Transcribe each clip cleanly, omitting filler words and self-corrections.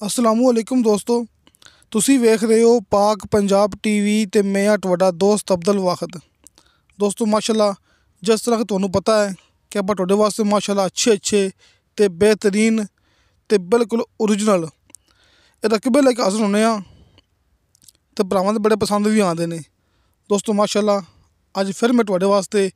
अस्सलामुअलैकुम दोस्तों, ਤੁਸੀਂ ਵੇਖ ਰਹੇ ਹੋ ਪਾਕ ਪੰਜਾਬ ਟੀਵੀ ਤੇ ਮੈਂ ਹਾਂ ਤੁਹਾਡਾ ਦੋਸਤ ਅਬਦੁਲ ਵਾਹਿਦ। ਦੋਸਤੋ ਮਾਸ਼ਾਅੱਲਾ, ਜਿਸ ਤਰ੍ਹਾਂ ਕਿ ਤੁਹਾਨੂੰ ਪਤਾ ਹੈ ਕਿ ਆਪਾਂ ਤੁਹਾਡੇ ਵਾਸਤੇ ਮਾਸ਼ਾਅੱਲਾ ਅੱਛੇ ਤੇ ਬਿਹਤਰੀਨ ਤੇ ਬਿਲਕੁਲ ਓਰੀਜਨਲ ਇਹ ਰਕਬੇ ਲੈ ਕੇ ਹਾਜ਼ਰ ਹੁੰਦੇ ਹਾਂ ਤੇ ਭਰਾਵਾਂ ਦੇ ਬੜੇ ਪਸੰਦ ਵੀ ਆਉਂਦੇ ਨੇ। ਦੋਸਤੋ ਮਾਸ਼ਾਅੱਲਾ, ਅੱਜ ਫਿਰ ਮੈਂ ਤੁਹਾਡੇ ਵਾਸਤੇ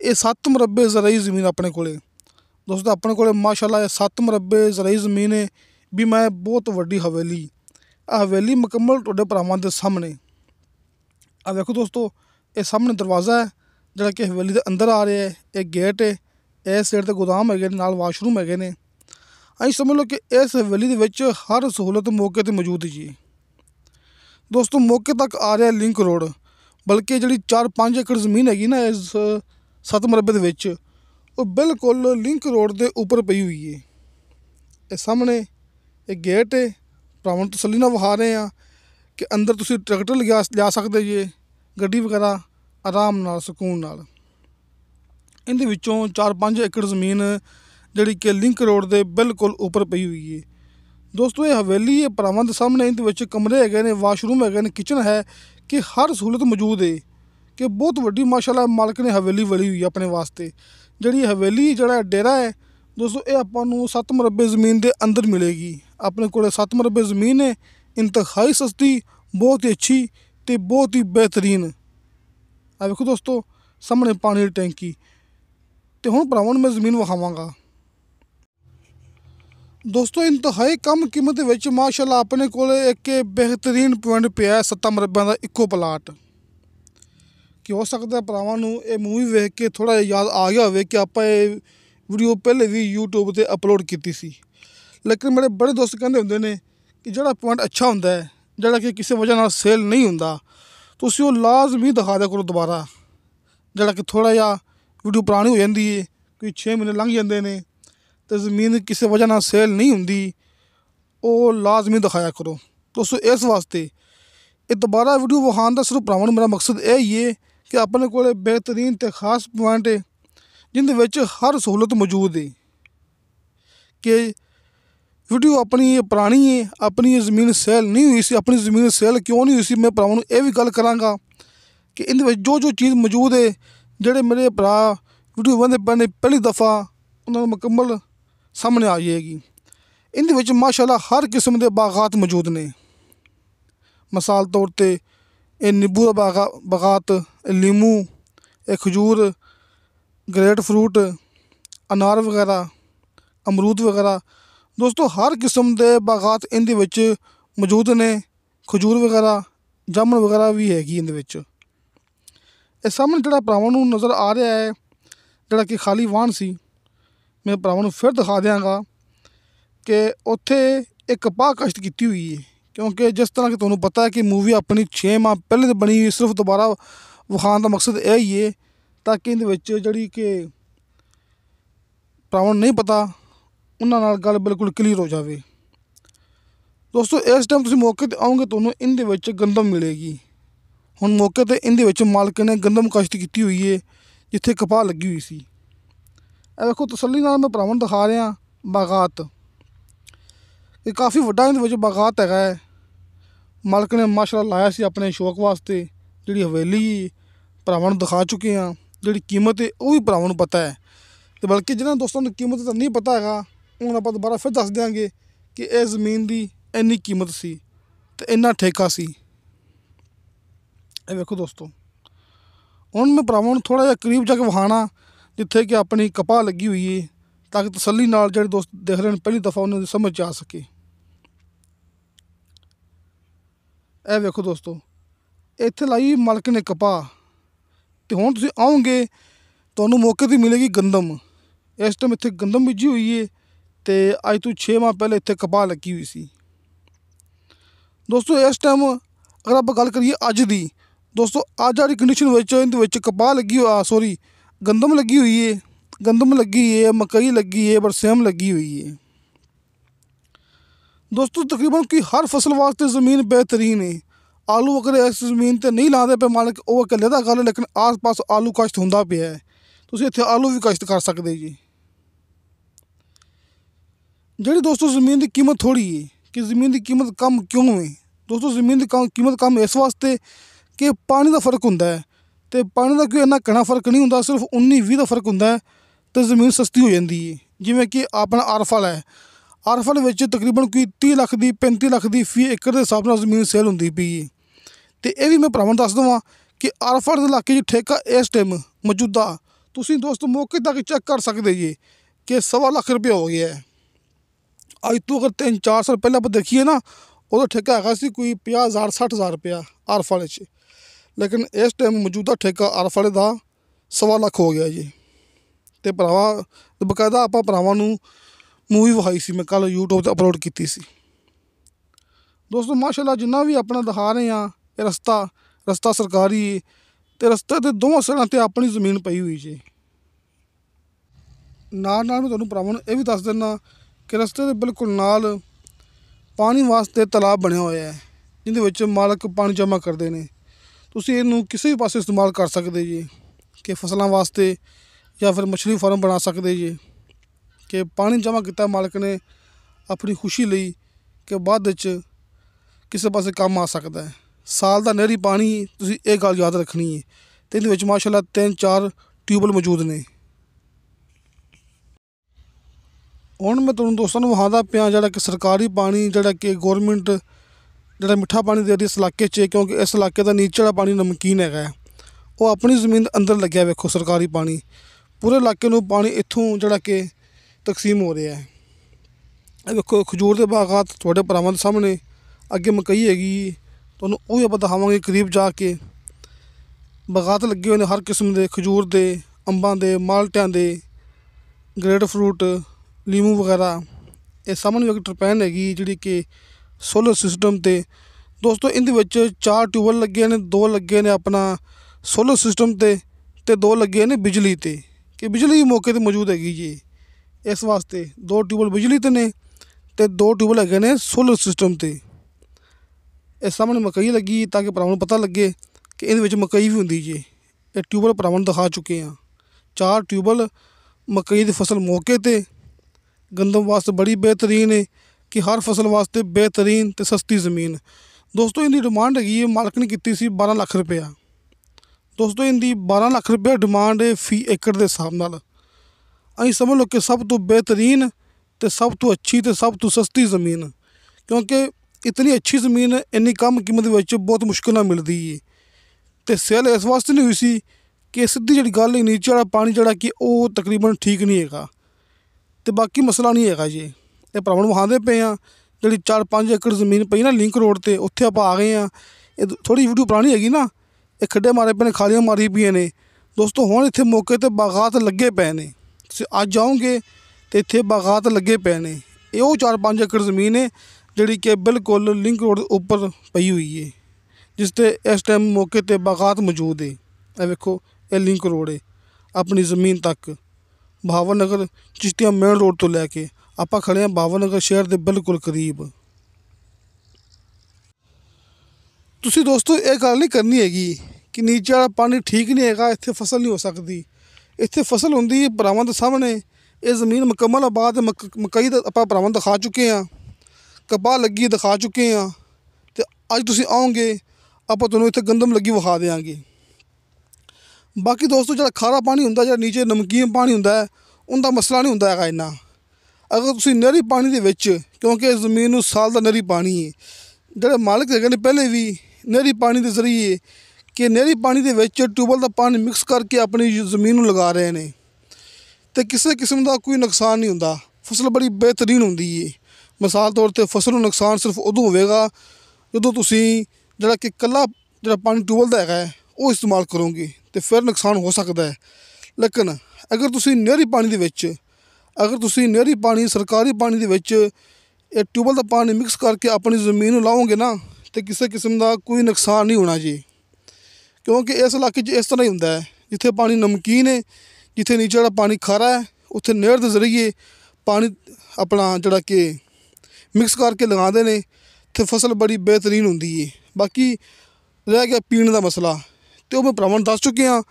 ਇਹ 7 ਮੁਰੱਬੇ ਜ਼ਰਾਈ ਜ਼ਮੀਨ ਆਪਣੇ ਕੋਲੇ ਦੋਸਤੋ ਆਪਣੇ ਕੋਲੇ ਮਾਸ਼ਾਅੱਲਾ ਇਹ 7 ਮੁਰੱਬੇ ਜ਼ਰਾਈ ਜ਼ਮੀਨ ਹੈ ਵੀ ਮੈਂ ਬਹੁਤ ਵੱਡੀ ਹਵੇਲੀ हवेली मुकम्मल तुहाडे भरावां दे सामने आ देखो दोस्तों, ये सामने दरवाज़ा है जिहड़ा कि हवेली दे अंदर आ रहा है। एक गेट है, इस साइड ते गोदाम है, नाल वाशरूम है ने। असीं समझ लो कि इस हवेली दे विच हर सहूलत मौके ते मौजूद जी। दोस्तों मौके तक आ रहा है लिंक रोड, बल्कि जिहड़ी 4-5 एकड़ ज़मीन हैगी ना इस 7 मुरब्बे दे विच वो बिल्कुल लिंक रोड के उपर पई हुई है। ये सामने एक गेट है, भरावां तसल्ली नाल विखा रहे हैं कि अंदर तुसीं ट्रैक्टर लिया सकते जे, गड्डी वगैरह आराम नाल सुकून नाल। इहदे विचों 4-5 एकड़ ज़मीन जिहड़ी कि लिंक रोड के बिल्कुल उपर पई हुई है। दोस्तों ये हवेली है भरावां दे सामने, इहदे विच कमरे हैगे ने, वाशरूम हैगे ने, किचन है कि हर सहूलत मौजूद है कि बहुत वड्डी माशाअल्लाह मालक ने हवेली बनी हुई है अपने वास्ते। जिहड़ी हवेली जिहड़ा डेरा है दोस्तों ये आपां नूं 7 मुरब्बे ज़मीन के अंदर मिलेगी। अपने को 7 मुरब्बे ज़मीन है, इंतहाई सस्ती, बहुत ही अच्छी तो बहुत ही बेहतरीन। आ देखो दोस्तों सामने पानी की टैंकी तो हुण भरावां नूं मैं ज़मीन विखावांगा। दोस्तों इंतहाई कम कीमत विच माशाअल्लाह अपने को एक बेहतरीन पॉइंट पिया 7 मुरब्बियां दा इक्को प्लाट। कि हो सकता है भरावां नूं ये मूवी वेख के थोड़ा याद आ गया होवे कि आपां ये वीडियो पहले भी यूट्यूब पर अपलोड की सी, लेकिन मेरे बड़े दोस्त कहते होंगे ने कि जोड़ा पॉइंट अच्छा होंदा है, जोड़ा कि किसी वजह नाल सेल नहीं होंदा, तुसीं वो लाजमी दिखा दिया करो दोबारा। जोड़ा कि थोड़ा जिहा वीडियो पुरानी हो जाती है, कोई 6 महीने लंघ जाते हैं तो ज़मीन किसी वजह नाल सेल नहीं होंदी, वो लाजमी दिखाया करो दोस्तों। इस वास्ते ये दोबारा वीडियो विखाण दा सिर्फ भरावां नूं मेरा मकसद यही है कि अपने को बेहतरीन ते खास पॉइंट है जिंदे विच हर सहूलत मौजूद है। कि वीडियो अपनी पुरानी है, अपनी ज़मीन सेल नहीं हुई सी, अपनी ज़मीन सेल क्यों नहीं हुई सी, मैं भरावां नूं ये भी गल करांगा कि इहदे विच जो चीज़ मौजूद है जिहड़े मेरे भरा वीडियो वेंदे पे ने पहली दफ़ा उन्हां नूं मुकम्मल सामने आ जाएगी। इहदे विच माशाअल्लाह हर किस्म के बागात मौजूद ने। मिसाल तौर पर ये नींबू का बागात, लीमू, खजूर, ग्रेट फ्रूट, अनार वगैरह, अमरूद वगैरह। दोस्तों हर किस्म के बागात इहदे विच मौजूद ने, खजूर वगैरह, जामुन वगैरह भी हैगी इहदे विच। इस सामने जिहड़ा भरावां नूं नज़र आ रहा है जिहड़ा कि खाली वाहन सी, मैं भरावां नूं फिर दिखा देंगा कि उत्थे एक कपाह काश्त की हुई है। क्योंकि जिस तरह कि तुहानूं पता है कि मूवी अपनी 6 माह पहले बनी हुई, सिर्फ दोबारा विखाण का मकसद यही है ताकि इहदे विच जिहड़ी कि भरावां नूं नहीं पता उन्हां नाल गल बिल्कुल क्लीयर हो जाए। दोस्तों इस टाइम तुसीं मौके ते आओगे तुहानूं इहदे विच गंदम मिलेगी। हुण मौके ते इहदे विच मालक ने गंदम काश्त की हुई है जिथे कपाह लगी हुई सी। ਇਹ ਵੇਖੋ तसल्ली नाल मैं भरावां नूं दिखा रहा बागात, ये काफ़ी वड्डा इहदे विच बागात हैगा है। मालक ने माशाअल्लाह लाया सी अपने शौक वास्ते। जिहड़ी हवेली भरावां नूं दिखा चुके हैं, जिहड़ी कीमत है वो भी भरावां नूं पता है, तो बल्कि जिन्हां दोस्तों नूं कीमत तो नहीं पता हैगा उन्हां आपां दोबारा फिर दस देंगे कि इस ज़मीन की इन्नी कीमत सी ते इन्ना ठेका सी। ये वेखो दोस्तों हुण मैं भरावां नूं थोड़ा जिहा करीब जाके विखाणा जिथे कि अपनी कपाह लगी हुई है ताकि तसल्ली नाल जिहड़े दोस्त देख रहे हैं पहली दफ़ा उन्हां दी समझ आ सके। ਇਹ ਵੇਖੋ दोस्तों ਇੱਥੇ लाई मालक ने कपाह, तो हुण तुसीं आओगे तुहानूं मौके ते मिलेगी गंदम। इस टाइम इत्थे गंदम बीजी हुई है तो अज तो 6 माह पहले इत्थे कपाह लगी हुई सी। दोस्तों इस टाइम अगर आप गल करिए अज दी, दोस्तों अज वाली कंडीशन विच इहदे विच कपाह लगी सॉरी गंदम लगी हुई है, गंदम लगी है, मकई लगी है, बरसेम लगी हुई है। दोस्तों तकरीबन कि हर फसल वास्ते ज़मीन बेहतरीन है। आलू अगर इस ज़मीन पर नहीं लाते पे मालक वो एक अलहदा गल है, लेकिन आस पास आलू काश्त होंदा पिया है, तुसीं इत्थे आलू भी काश्त कर सकते जी। जिहड़ी दोस्तों ज़मीन की कीमत थोड़ी है कि ज़मीन की कीमत कम क्यों है। दोस्तों ज़मीन की कीमत कम इस वास्ते कि पानी का फर्क होंदा है, तो पानी का कोई इन्ना घना फर्क नहीं होंदा, सिर्फ 19-20 का फर्क होंदा है तो ज़मीन सस्ती हो जाती है। जिमें कि अपना आरफल है, आरफल विच तकरीबन कोई 30 ਲੱਖ ਦੀ 35 ਲੱਖ ਦੀ फी एकड़ के हिसाब नाल ज़मीन सेल होंदी पई है। तो यह भी मैं भरावां नूं दस देवां कि आरफल के इलाके ठेका इस टाइम मौजूदा तुसीं दोस्त मौके तक चैक कर सकते जी कि 1.25 ਲੱਖ रुपये हो गया है। अज तो अगर 3-4 साल पहले आप देखिए ना, उहदा ठेका हैगा सी कोई 50,000-60,000 रुपया आरफल च, लेकिन इस टाइम मौजूदा ठेका आरफल का 1.25 ਲੱਖ हो गया जी। तो भरावा बकायदा आप भरावां नूं मूवी विखाई सी, मैं कल यूट्यूब पर अपलोड की सी। दोस्तों माशाअल्लाह जिन्ना भी अपना दिखा रहे हैं, ये रस्ता सरकारी है, तो रस्ते के दोवां साइडां ते अपनी ज़मीन पई हुई जी। नाल मैं तुहानूं भरावां नूं ये भी दस दिना कि रस्ते के बिल्कुल नाल पानी वास्ते तलाब बनिया होया है, जिहदे विच मालक पानी जमा करते हैं। तुसीं इहनूं किसी भी पासे इस्तेमाल कर सकते जी, कि फसलों वास्ते या फिर मछली फार्म बना सकते जी, कि पानी जमा किया मालक ने अपनी खुशी लई कि बाद विच किसी पासे काम आ सकता है। साल का नहरी पानी तुसीं ये गल याद रखनी है। तो इहदे विच माशाअल्लाह 3-4 ट्यूबवैल मौजूद ने। हुण मैं तुहानूं दोस्तां नूं विखांदा पिया जिहड़ा कि सरकारी पानी, जिहड़ा कि गौरमेंट जिहड़ा मिठा पानी दे रही इस इलाके च, क्योंकि इस इलाके का नीचे वाला पानी नमकीन है, वो अपनी ज़मीन दे अंदर लग्या। वेखो सरकारी पानी पूरे इलाके नूं पानी इत्थों जिहड़ा कि तकसीम हो रहा है। देखो खजूर के बागात तुहाडे भरावां दे सामने, अगे मकई हैगी, तुहानूं वो भी आपां दिखावांगे करीब जाके। बागात लगे हुए हैं हर किस्म के खजूर के, अंबां के, माल्टियां के, ग्रेड फ्रूट, लीमू वगैरह। ये सामने एक टरपैन हैगी जिहड़ी कि सोलर सिस्टम ते। दोस्तों इहदे विच 4 ट्यूबवैल लगे ने, 2 लगे ने अपना सोलर सिस्टम ते 2 लगे ने बिजली ते, कि बिजली मौके पर मौजूद हैगी जी। इस वास्ते 2 ट्यूबवैल बिजली ते ने ते 2 ट्यूबवैल हैगे ने सोलर सिस्टम ते। इस सामने मकई लगी ताकि भरावां नूं पता लगे कि इहदे विच मकई भी हुंदी जी। ये ट्यूबवैल भरावां नूं दिखा चुके हैं। 4 ट्यूबवैल, मकई की फसल मौके ते, गंदम वास्ते बड़ी बेहतरीन है कि हर फसल वास्ते बेहतरीन ते सस्ती ज़मीन। दोस्तों इनकी डिमांड हैगी है, मालक ने की सी 12 ਲੱਖ रुपया। दोस्तों इनकी 12 ਲੱਖ रुपया डिमांड है फी एकड़ के हिसाब नाल। असीं समझ लो कि सब तो बेहतरीन ते सब तो अच्छी ते सब तो सस्ती ज़मीन, क्योंकि इतनी अच्छी ज़मीन इन्नी कम कीमत विच बहुत मुश्किल नाल मिलदी है। तो सेल इस वास्ते नहीं हुई सी कि सीधी जिहड़ी गल है, नीचे वाला पानी जिहड़ा कि वो तकरीबन ठीक नहीं हैगा, तो बाकी मसला नहीं हैगा जी। ये भरावां नूं विखांदे पे आ जिहड़ी 4-5 एकड़ ज़मीन पई ना लिंक रोड ते, उत्थे आपां आ गए हैं। ये थोड़ी वीडियो पुरानी हैगी ना, ये खड्डे मारे पे ने, खालियां मारी पईयां ने। दोस्तों हुण इत्थे मौके ते बागात लगे पे ने, तुसीं अज जाओगे तो इत्थे बागात लगे पे ने। ये वो 4-5 एकड़ ज़मीन है जिहड़ी कि बिल्कुल लिंक रोड उपर पई हुई है, जिस ते इस टाइम मौके ते बागात मौजूद है। ये वेखो ये लिंक रोड है अपनी ज़मीन तक, बहावर नगर चिश्तिया मेन रोड तो लैके आपां खड़े हैं बहावर नगर शहर के बिल्कुल करीब। तुसीं दोस्तों ये गल नहीं करनी हैगी कि नीचे वाला पानी ठीक नहीं हैगा, इत्थे फसल नहीं हो सकती। इत्थे फसल होंदी है भरावां दे सामने। ये ज़मीन मुकम्मल आबाद मकई दा आपां भरावां दिखा चुके हैं, कपाह लगी दिखा चुके हैं। तो अज तुसीं आओगे आपां तुहानूं इत्थे गंदम लगी विखा देंगे। बाकी दोस्तों जिहड़ा खारा पानी हुंदा, जिहड़ा नीचे नमकीन पानी हुंदा है, उनका मसला नहीं हुंदा हैगा इन्ना। अगर तुसीं नहरी पानी दे विच, क्योंकि ज़मीन नूं साल का नहरी पानी है, जिहड़े मालक हैगे ने पहले भी नहरी पानी के जरिए कि नहरी पानी दे विच ट्यूबवैल का पानी मिक्स करके अपनी ज़मीन नूं लगा रहे हैं, तो किसी किस्म का कोई नुकसान नहीं हुंदा। फसल बड़ी बेहतरीन हुंदी है। मिसाल तौर पर फसल नूं नुकसान सिर्फ उदों होवेगा जदों तुसीं जिहड़ा कि कल्ला जिहड़ा पानी ट्यूबवैल दा हैगा वो इस्तेमाल करोगे, तो फिर नुकसान हो सकता है। लेकिन अगर तुसीं नहरी पानी दे विच, अगर तुसीं नहरी पानी सरकारी पानी दे विच ये ट्यूबवैल का पानी मिक्स करके अपनी ज़मीन नूं लाओगे ना, तो किसी किस्म का कोई नुकसान नहीं होना जी। क्योंकि इस इलाके इस तरह ही हुंदा है, जिथे पानी नमकीन है, जिथे नीचे वाला पानी खारा है, उत्थे नहर के जरिए पानी अपना जिहड़ा कि मिक्स करके लगाते हैं, तो फसल बड़ी बेहतरीन हुंदी है। बाकी रह गया पीने का मसला, तो मैं भरावां नूं दस चुके हैं,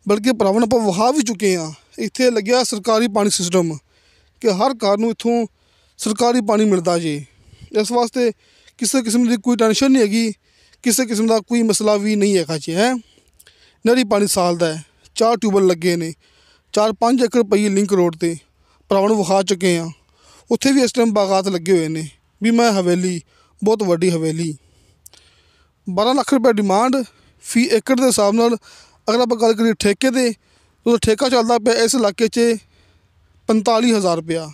बल्कि भरावां नूं आपां विखा भी चुके हैं। इत्थे लग्या सरकारी पानी सिस्टम कि हर घर नूं इत्थों सरकारी पानी मिलता जी। इस वास्ते किसी किस्म की कोई टेंशन नहीं हैगी, किसी किस्म का कोई मसला भी नहीं है जी। है नहरी पानी साल का है, 4 ट्यूबवैल लगे ने, 4-5 एकड़ पई लिंक रोड पर, भरावां नूं विखा चुके हैं। उत्थे भी इस टाइम बागात लगे हुए हैं। भी मैं हवेली बहुत वड्डी हवेली, 12 लाख रुपये डिमांड फी एकड़ के हिसाब नाल। अगर आप गल करिए ठेके दे, तो ठेका चलता पे इस इलाके 45,000 रुपया,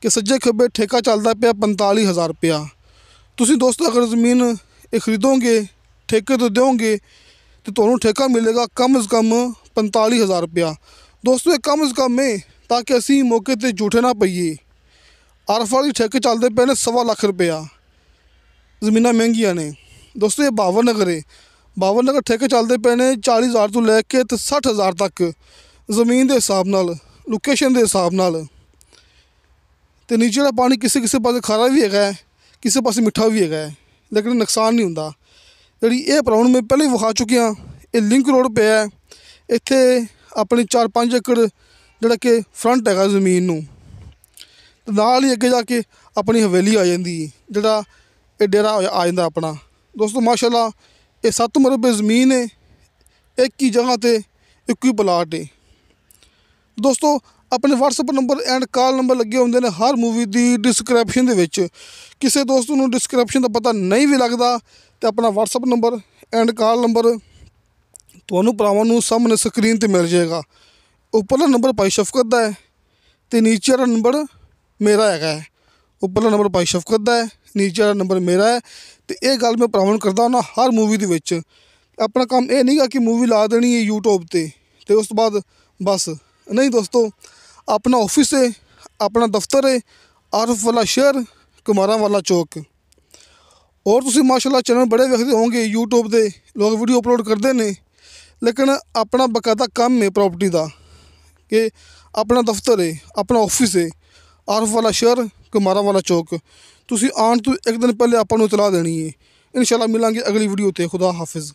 कि सज्जे खब्बे ठेका चलता पे 45,000 रुपया। तुसीं दोस्तों अगर ज़मीन ये खरीदोगे, ठेके तो दोगे, तो तुहानूं ठेका मिलेगा कम से कम 45,000 रुपया। दोस्तों ये कम से कम है, ताकि असीं मौके ते झूठे ना पईए। आरफ वाली ठेके चलते पे ने 1.25 लाख रुपया, ज़मीनां महंगियां ने। दोस्तों ये बाबर नगर है, बाबर नगर ठेके चलते पे ने 40,000 तो लैके तो 60,000 तक, ज़मीन के हिसाब नाल, लोकेशन के हिसाब नाल। तो नीचे वाला पानी किसी किसी पासे खारा भी है, किसी पासे मिठा भी है, लेकिन नुकसान नहीं होंदा। जी ये भरावां नूं मैं पहले ही विखा चुकिया, ये लिंक रोड पे है। इत्थे अपनी 4-5 एकड़ जिहड़ा कि फ्रंट है ज़मीन नूं, ते नाल ही अगे जाके अपनी हवेली आ जाती है, जिहड़ा ये डेरा आ जाता अपना। दोस्तों माशाअल्लाह ये 7 मरबे ज़मीन है, एक ही जगह ते एक ही प्लाट है। दोस्तों अपने WhatsApp number and call number लगे होंगे ने हर मूवी की डिस्क्रिप्शन दे विच। किसी दोस्त नूं डिस्क्रिप्शन का पता नहीं भी लगता, तो अपना WhatsApp number and call number तुहानूं भरावां नूं सामने स्क्रीन पर मिल जाएगा। उपरला नंबर भाई शफकत का है, तो नीचे वाला नंबर मेरा है। उपरला नंबर भाई शफकत का है, नीचे वाला नंबर मेरा है। तो ये गल मैं भरावां नूं करदा हुंदा हर मूवी दे विच। अपना काम ये नहीं गा कि मूवी ला देनी है यूट्यूब ते ते उस तो बाद बस नहीं। दोस्तों अपना ऑफिस है, अपना दफ्तर है, आरफ वाला शहर, कुमारा वाला चौक। और तुसीं माशाअल्लाह चैनल बड़े वेखदे होंगे यूट्यूब ते, लोग वीडियो अपलोड करते हैं, लेकिन अपना बकायदा काम है प्रॉपर्टी का, कि अपना दफ्तर है, अपना ऑफिस है, आरफ वाला शहर, कुमारा वाला चौक। तुसीं आउण तो एक दिन पहले आपां नूं इतलाह देनी है। इंशाअल्लाह मिलांगे अगली वीडियो ते। खुदा हाफिज़।